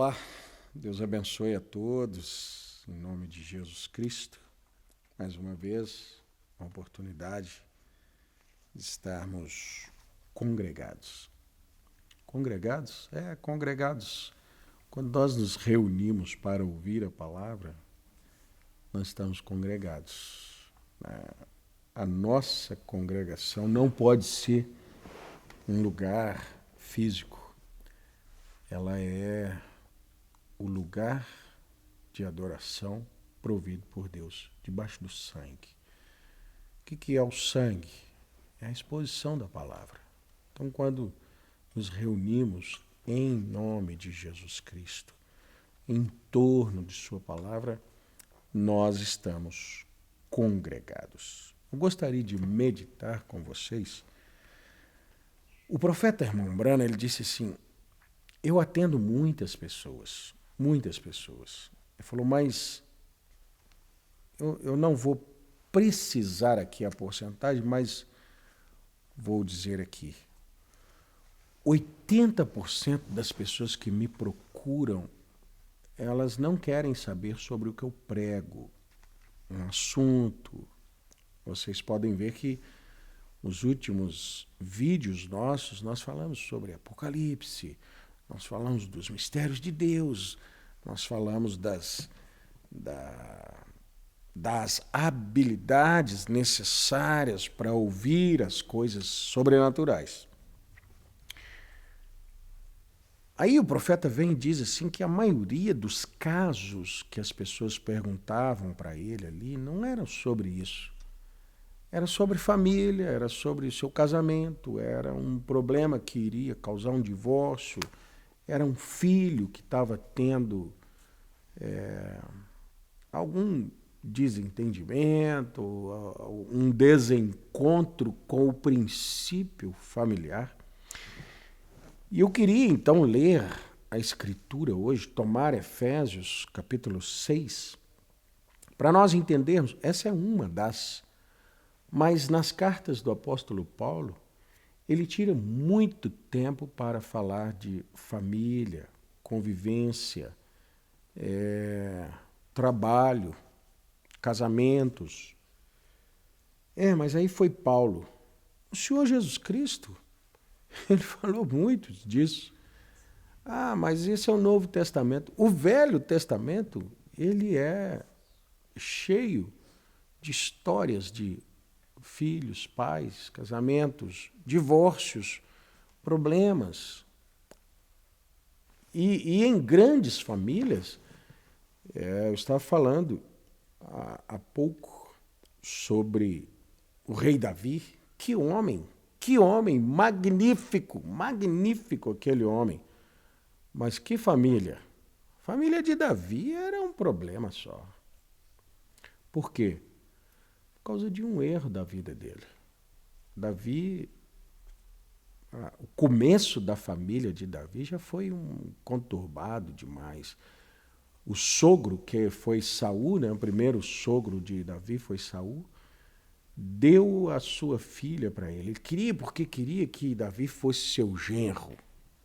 Olá, Deus abençoe a todos, em nome de Jesus Cristo. Mais uma vez, uma oportunidade de estarmos congregados. Congregados? Congregados. Quando nós nos reunimos para ouvir a palavra, nós estamos congregados. A nossa congregação não pode ser um lugar físico. Ela é o lugar de adoração provido por Deus, debaixo do sangue. O que é o sangue? É a exposição da palavra. Então, quando nos reunimos em nome de Jesus Cristo, em torno de sua palavra, nós estamos congregados. Eu gostaria de meditar com vocês. O profeta Herman Brana, ele disse assim: eu atendo muitas pessoas. Ele falou, mas eu não vou precisar aqui a porcentagem, mas vou dizer aqui. 80% das pessoas que me procuram, elas não querem saber sobre o que eu prego, um assunto. Vocês podem ver que os últimos vídeos nossos, nós falamos sobre Apocalipse, nós falamos dos mistérios de Deus, nós falamos das habilidades necessárias para ouvir as coisas sobrenaturais. Aí o profeta vem e diz assim que a maioria dos casos que as pessoas perguntavam para ele ali não eram sobre isso. Era sobre família, era sobre seu casamento, era um problema que iria causar um divórcio, era um filho que estava tendo algum desentendimento, um desencontro com o princípio familiar. E eu queria então ler a Escritura hoje, tomar Efésios capítulo 6, para nós entendermos, essa é uma das, mas nas cartas do apóstolo Paulo, ele tira muito tempo para falar de família, convivência, trabalho, casamentos. Mas aí foi Paulo. O Senhor Jesus Cristo, ele falou muito disso. Mas esse é o Novo Testamento. O Velho Testamento, ele é cheio de histórias de filhos, pais, casamentos, divórcios, problemas. E em grandes famílias, eu estava falando há pouco sobre o rei Davi. Que homem magnífico aquele homem. Mas que família. A família de Davi era um problema só. Por quê? Por causa de um erro da vida dele. Davi, o começo da família de Davi já foi conturbado demais. O sogro, que foi Saul, né, o primeiro sogro de Davi foi Saul, deu a sua filha para ele. Ele queria, porque queria que Davi fosse seu genro.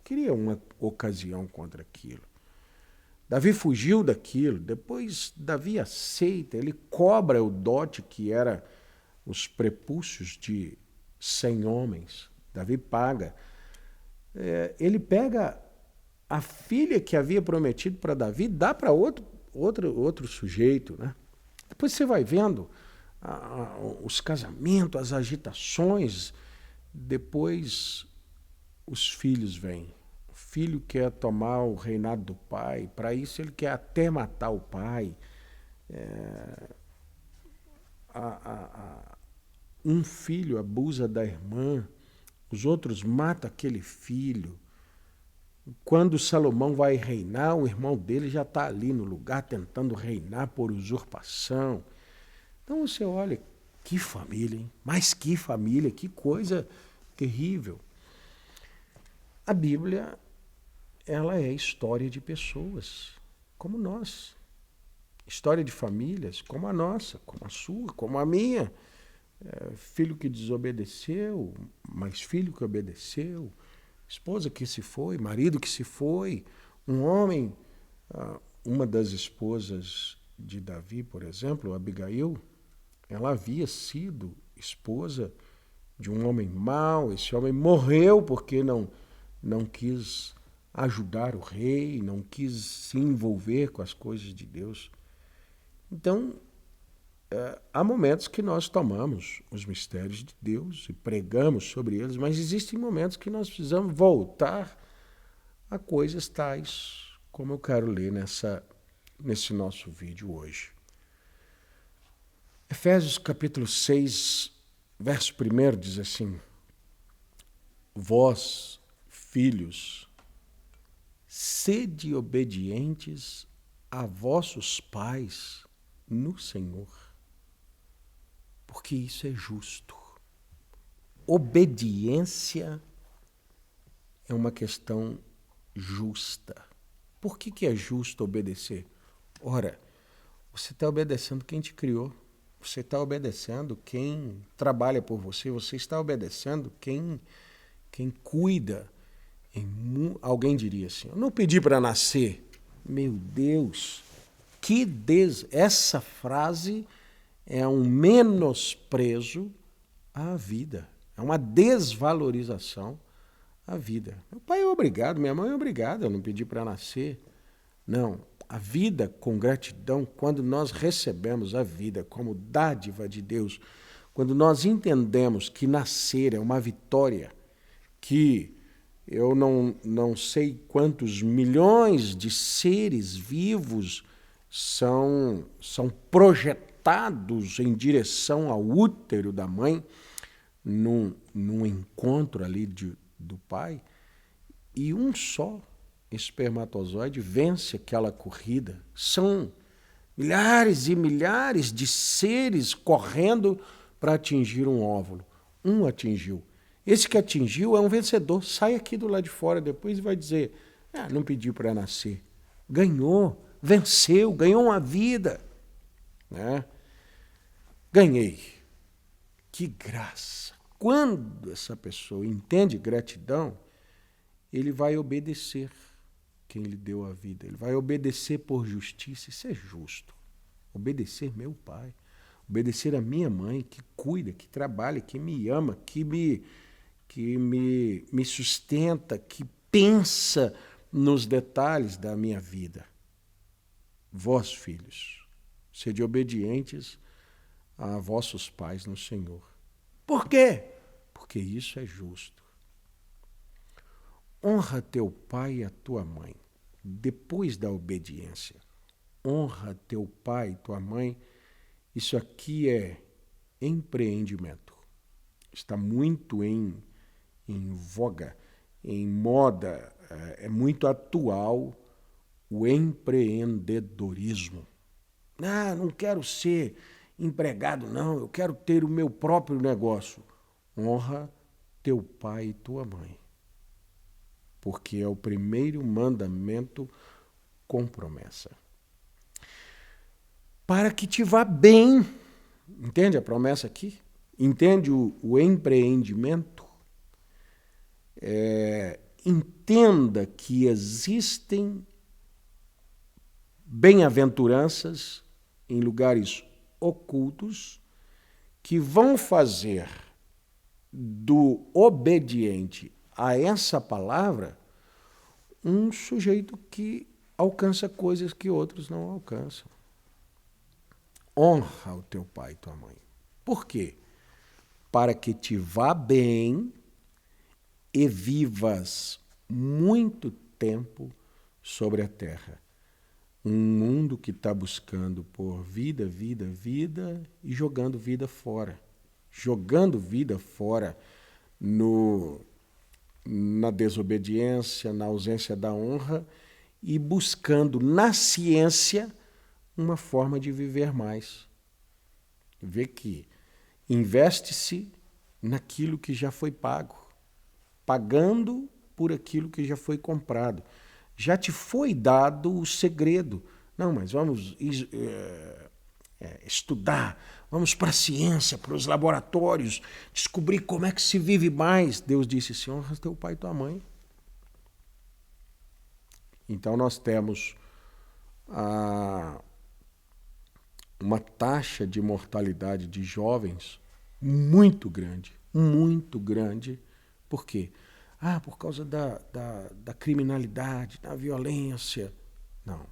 Queria uma ocasião contra aquilo. Davi fugiu daquilo, depois Davi aceita, ele cobra o dote que era os prepúcios de 100 homens. Davi paga. Ele pega a filha que havia prometido para Davi, dá para outro sujeito. Né? Depois você vai vendo os casamentos, as agitações, depois os filhos vêm. O filho quer tomar o reinado do pai, para isso ele quer até matar o pai. Um filho abusa da irmã, os outros matam aquele filho. Quando Salomão vai reinar, o irmão dele já está ali no lugar tentando reinar por usurpação. Então você olha, que família, hein? Mas que família, que coisa terrível. A Bíblia, ela é história de pessoas, como nós. História de famílias, como a nossa, como a sua, como a minha. Filho que desobedeceu, mas filho que obedeceu. Esposa que se foi, marido que se foi. Um homem Uma das esposas de Davi, por exemplo, Abigail, ela havia sido esposa de um homem mau. Esse homem morreu porque não quis ajudar o rei, não quis se envolver com as coisas de Deus. Então, há momentos que nós tomamos os mistérios de Deus e pregamos sobre eles, mas existem momentos que nós precisamos voltar a coisas tais como eu quero ler nesse nosso vídeo hoje. Efésios capítulo 6, verso 1 diz assim: Vós, filhos, sede obedientes a vossos pais no Senhor, porque isso é justo. Obediência é uma questão justa. Por que é justo obedecer? Ora, você está obedecendo quem te criou, você está obedecendo quem trabalha por você, você está obedecendo quem cuida. Alguém diria assim: eu não pedi para nascer. Meu Deus, essa frase é um menosprezo à vida, é uma desvalorização à vida. Meu pai é obrigado, minha mãe é obrigada, eu não pedi para nascer. Não, a vida com gratidão, quando nós recebemos a vida como dádiva de Deus, quando nós entendemos que nascer é uma vitória, que eu não sei quantos milhões de seres vivos são projetados em direção ao útero da mãe, num encontro ali do pai, e um só espermatozoide vence aquela corrida. São milhares e milhares de seres correndo para atingir um óvulo. Um atingiu. Esse que atingiu é um vencedor. Sai aqui do lado de fora depois e vai dizer: não pediu para nascer. Ganhou, venceu, ganhou uma vida. Né? Ganhei. Que graça. Quando essa pessoa entende gratidão, ele vai obedecer quem lhe deu a vida. Ele vai obedecer por justiça. Isso é justo. Obedecer meu pai. Obedecer a minha mãe, que cuida, que trabalha, que me ama, que me sustenta, que pensa nos detalhes da minha vida. Vós, filhos, sede obedientes a vossos pais no Senhor. Por quê? Porque isso é justo. Honra teu pai e a tua mãe. Depois da obediência, honra teu pai e tua mãe. Isso aqui é empreendimento. Está muito em voga, em moda, é muito atual o empreendedorismo. Não quero ser empregado, não, eu quero ter o meu próprio negócio. Honra teu pai e tua mãe, porque é o primeiro mandamento com promessa. Para que te vá bem. Entende a promessa aqui? Entende o empreendimento? Entenda que existem bem-aventuranças em lugares ocultos que vão fazer do obediente a essa palavra um sujeito que alcança coisas que outros não alcançam. Honra o teu pai e tua mãe. Por quê? Para que te vá bem e vivas muito tempo sobre a terra. Um mundo que está buscando por vida, vida, vida e jogando vida fora. Jogando vida fora na desobediência, na ausência da honra e buscando na ciência uma forma de viver mais. Vê que investe-se naquilo que já foi pago, pagando por aquilo que já foi comprado. Já te foi dado o segredo. Não, mas vamos estudar, vamos para a ciência, para os laboratórios, descobrir como é que se vive mais. Deus disse assim: honra teu pai e tua mãe. Então nós temos uma taxa de mortalidade de jovens muito grande, muito grande. Por quê? Por causa da criminalidade, da violência. Não.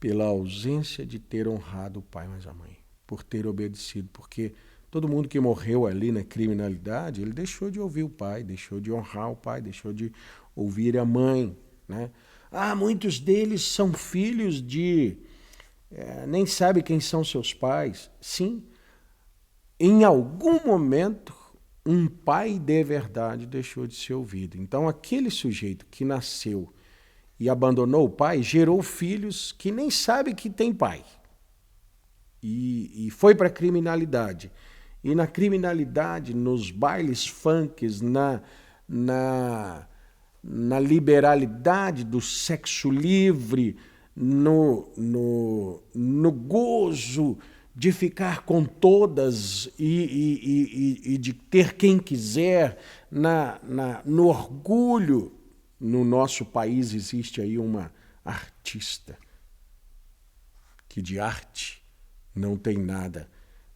Pela ausência de ter honrado o pai mais a mãe, por ter obedecido, porque todo mundo que morreu ali na criminalidade, ele deixou de ouvir o pai, deixou de honrar o pai, deixou de ouvir a mãe, né? Muitos deles são filhos de... nem sabe quem são seus pais. Sim, em algum momento, um pai de verdade deixou de ser ouvido. Então, aquele sujeito que nasceu e abandonou o pai, gerou filhos que nem sabe que tem pai. E foi para a criminalidade. E na criminalidade, nos bailes funks, na liberalidade do sexo livre, no gozo de ficar com todas e de ter quem quiser, no orgulho. No nosso país existe aí uma artista que de arte não tem nada,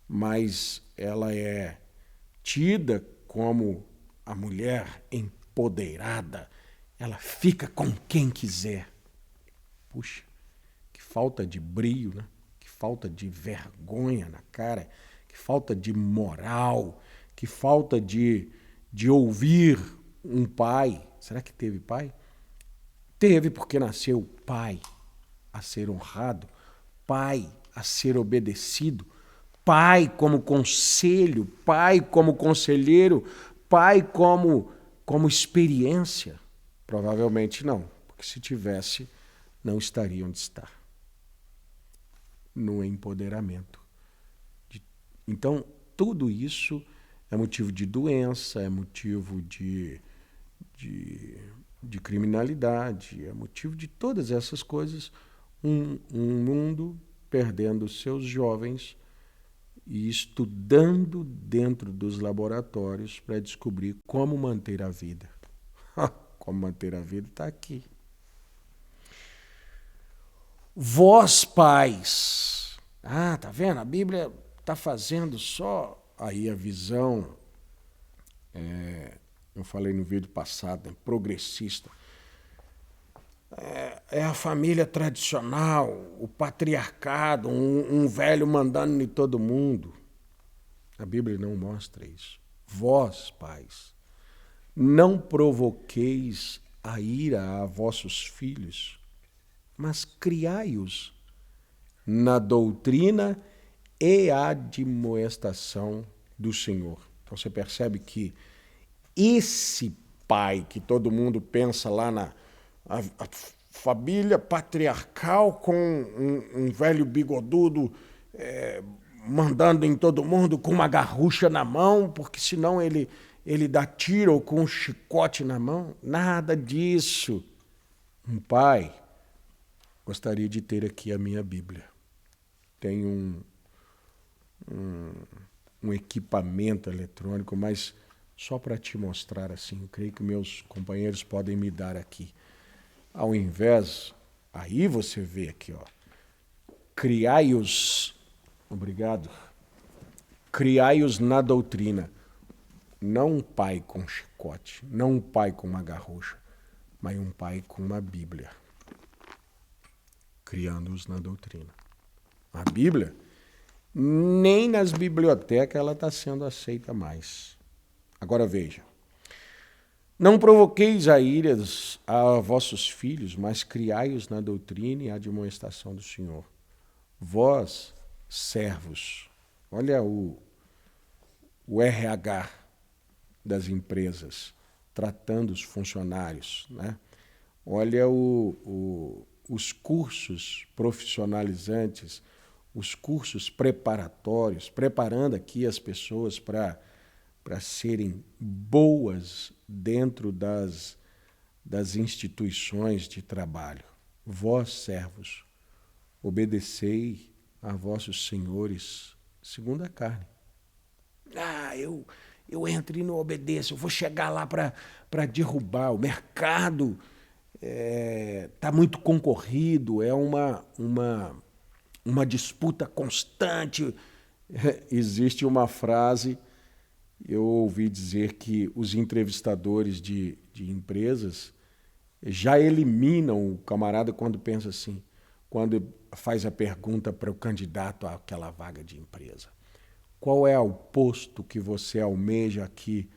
mas ela é tida como a mulher empoderada. Ela fica com quem quiser. Puxa, que falta de brio, né? Que falta de vergonha na cara, que falta de moral, que falta de ouvir um pai. Será que teve pai? Teve, porque nasceu pai a ser honrado, pai a ser obedecido, pai como conselho, pai como conselheiro, pai como experiência. Provavelmente não, porque se tivesse, não estaria onde está. No empoderamento. Então, tudo isso é motivo de doença, é motivo de criminalidade, é motivo de todas essas coisas. Um mundo perdendo seus jovens e estudando dentro dos laboratórios para descobrir como manter a vida. Como manter a vida está aqui. Vós, pais, tá vendo? A Bíblia está fazendo só aí a visão, eu falei no vídeo passado, progressista. É a família tradicional, o patriarcado, um velho mandando em todo mundo. A Bíblia não mostra isso. Vós, pais, não provoqueis a ira a vossos filhos, mas criai-os na doutrina e admoestação do Senhor. Então você percebe que esse pai que todo mundo pensa lá na família patriarcal com um velho bigodudo mandando em todo mundo com uma garrucha na mão, porque senão ele dá tiro ou com um chicote na mão. Nada disso. Um pai, gostaria de ter aqui a minha Bíblia. Tem um equipamento eletrônico, mas só para te mostrar assim, eu creio que meus companheiros podem me dar aqui. Ao invés, aí você vê aqui, criai-os, obrigado, criai-os na doutrina. Não um pai com chicote, não um pai com uma garrucha, mas um pai com uma Bíblia. Criando-os na doutrina. A Bíblia, nem nas bibliotecas ela está sendo aceita mais. Agora veja. Não provoqueis a ira a vossos filhos, mas criai-os na doutrina e admoestação do Senhor. Vós, servos, olha o RH das empresas, tratando os funcionários, né? Olha os cursos profissionalizantes, os cursos preparatórios, preparando aqui as pessoas para serem boas dentro das instituições de trabalho. Vós, servos, obedecei a vossos senhores segundo a carne. Eu entro e não obedeço, eu vou chegar lá para derrubar. O mercado está muito concorrido, é uma disputa constante. Existe uma frase, eu ouvi dizer que os entrevistadores de empresas já eliminam o camarada quando pensa assim, quando faz a pergunta para o candidato àquela vaga de empresa. Qual é o posto que você almeja aqui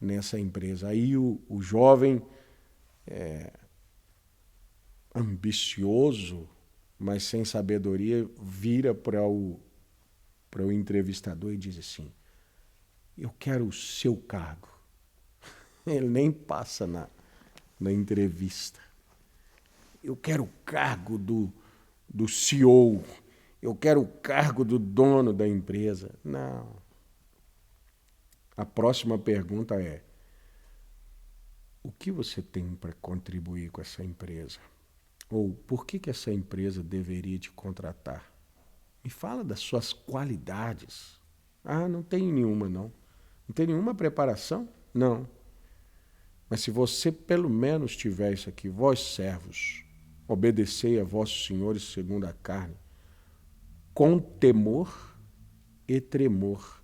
nessa empresa? Aí o jovem ambicioso, mas sem sabedoria, vira para o entrevistador e diz assim, eu quero o seu cargo. Ele nem passa na entrevista. Eu quero o cargo do CEO, eu quero o cargo do dono da empresa. Não. A próxima pergunta é, o que você tem para contribuir com essa empresa? Ou por que essa empresa deveria te contratar? Me fala das suas qualidades. Ah, não tenho nenhuma, não. Não tem nenhuma preparação? Não. Mas se você pelo menos tiver isso aqui, vós servos, obedecei a vossos senhores segundo a carne, com temor e tremor,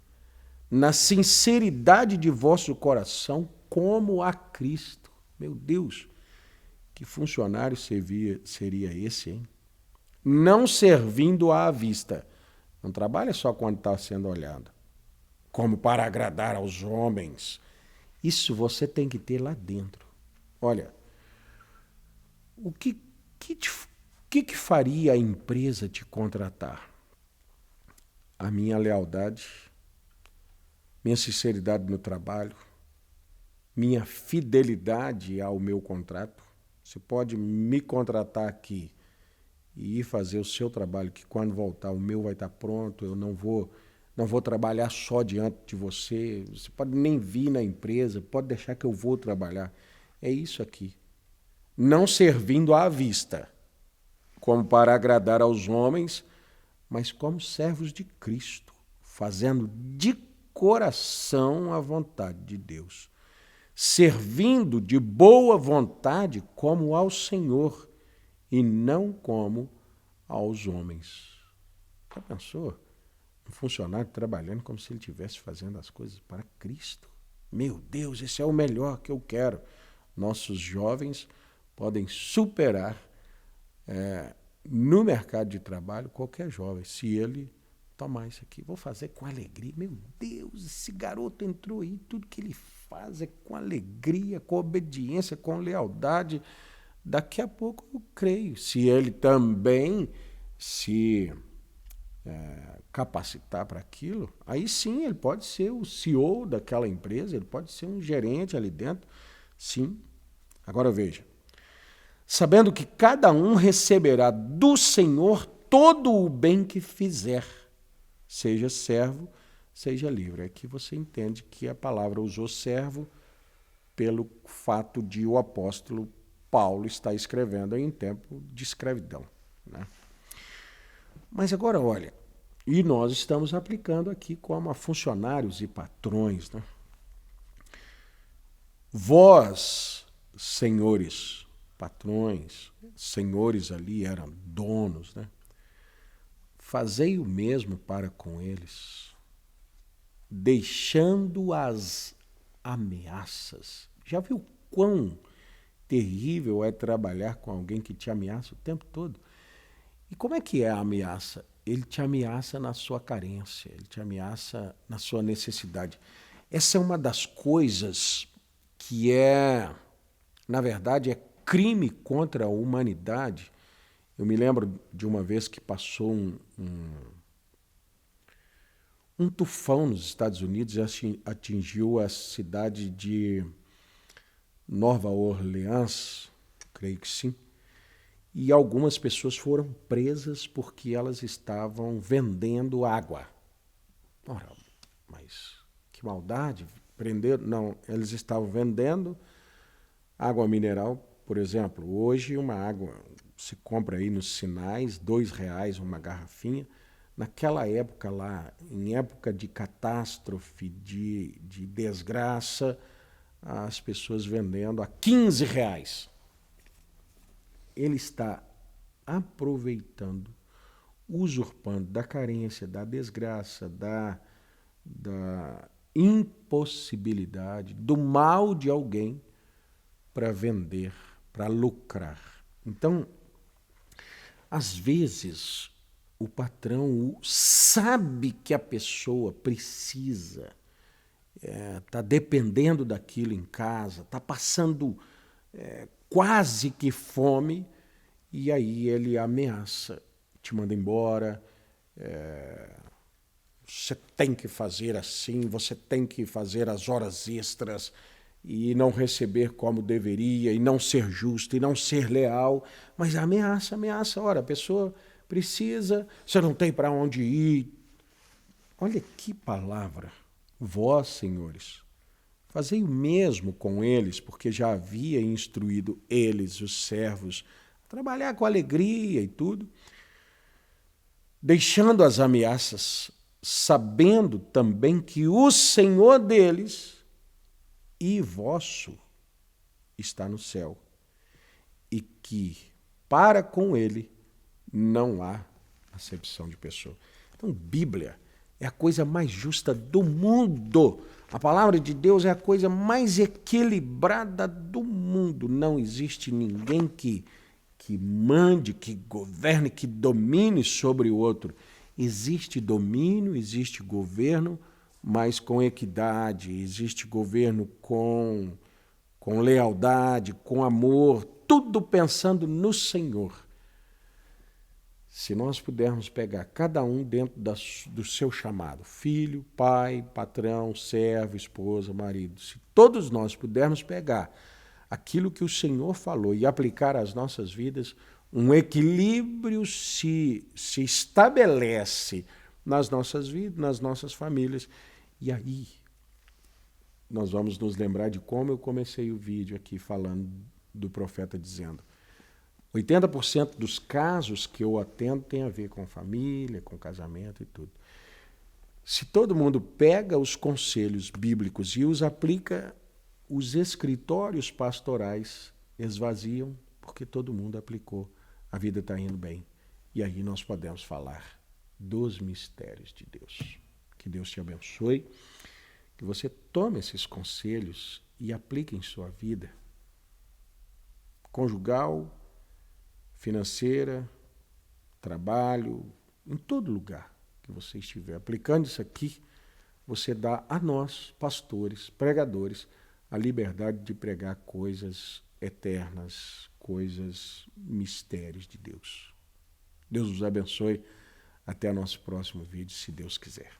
na sinceridade de vosso coração, como a Cristo. Meu Deus, que funcionário seria esse, hein? Não servindo à vista. Não trabalha só quando está sendo olhado, como para agradar aos homens. Isso você tem que ter lá dentro. Olha, o que faria a empresa te contratar? A minha lealdade, minha sinceridade no trabalho, minha fidelidade ao meu contrato. Você pode me contratar aqui e ir fazer o seu trabalho, que quando voltar o meu vai estar pronto, eu não vou trabalhar só diante de você, você pode nem vir na empresa, pode deixar que eu vou trabalhar. É isso aqui. Não servindo à vista, como para agradar aos homens, mas como servos de Cristo, fazendo de coração a vontade de Deus, servindo de boa vontade como ao Senhor e não como aos homens. Já pensou? Um funcionário trabalhando como se ele estivesse fazendo as coisas para Cristo. Meu Deus, esse é o melhor que eu quero. Nossos jovens podem superar no mercado de trabalho qualquer jovem, se ele tomar isso aqui. Vou fazer com alegria. Meu Deus, esse garoto entrou aí, tudo que ele faz é com alegria, com obediência, com lealdade. Daqui a pouco eu creio, se ele também se capacitar para aquilo, aí sim ele pode ser o CEO daquela empresa, ele pode ser um gerente ali dentro, sim. Agora veja, sabendo que cada um receberá do Senhor todo o bem que fizer, seja servo, seja livre. Aqui você entende que a palavra usou servo pelo fato de o apóstolo Paulo estar escrevendo em tempo de escravidão, né? Mas agora, olha, e nós estamos aplicando aqui como a funcionários e patrões, né? Vós, senhores, patrões, senhores ali eram donos, né? Fazei o mesmo para com eles, deixando as ameaças. Já viu quão terrível é trabalhar com alguém que te ameaça o tempo todo? E como é que é a ameaça? Ele te ameaça na sua carência, ele te ameaça na sua necessidade. Essa é uma das coisas que na verdade, é crime contra a humanidade. Eu me lembro de uma vez que passou um tufão nos Estados Unidos e atingiu a cidade de Nova Orleans, creio que sim, e algumas pessoas foram presas porque elas estavam vendendo água. Ora, mas que maldade, prenderam? Não, eles estavam vendendo água mineral, por exemplo. Hoje uma água se compra aí nos sinais, R$2 uma garrafinha. Naquela época lá, em época de catástrofe, de desgraça, as pessoas vendendo a R$15. ele está aproveitando, usurpando da carência, da desgraça, da impossibilidade, do mal de alguém para vender, para lucrar. Então, às vezes, o patrão sabe que a pessoa precisa, está dependendo daquilo em casa, está passando quase que fome, e aí ele ameaça, te manda embora, você tem que fazer assim, você tem que fazer as horas extras e não receber como deveria, e não ser justo, e não ser leal, mas ameaça. Ora, a pessoa precisa, você não tem para onde ir. Olha que palavra. Vós, senhores, fazei o mesmo com eles, porque já havia instruído eles, os servos, a trabalhar com alegria e tudo, deixando as ameaças, sabendo também que o Senhor deles e vosso está no céu, e que para com ele não há acepção de pessoa. Então, Bíblia é a coisa mais justa do mundo. A palavra de Deus é a coisa mais equilibrada do mundo. Não existe ninguém que mande, que governe, que domine sobre o outro. Existe domínio, existe governo, mas com equidade. Existe governo com lealdade, com amor, tudo pensando no Senhor. Se nós pudermos pegar cada um dentro do seu chamado, filho, pai, patrão, servo, esposa, marido, se todos nós pudermos pegar aquilo que o Senhor falou e aplicar às nossas vidas, um equilíbrio se estabelece nas nossas vidas, nas nossas famílias. E aí nós vamos nos lembrar de como eu comecei o vídeo aqui falando do profeta dizendo: 80% dos casos que eu atendo tem a ver com família, com casamento e tudo. Se todo mundo pega os conselhos bíblicos e os aplica, os escritórios pastorais esvaziam, porque todo mundo aplicou, a vida está indo bem. E aí nós podemos falar dos mistérios de Deus. Que Deus te abençoe, que você tome esses conselhos e aplique em sua vida conjugal, financeira, trabalho, em todo lugar que você estiver aplicando isso aqui, você dá a nós, pastores, pregadores, a liberdade de pregar coisas eternas, coisas, mistérios de Deus. Deus os abençoe. Até o nosso próximo vídeo, se Deus quiser.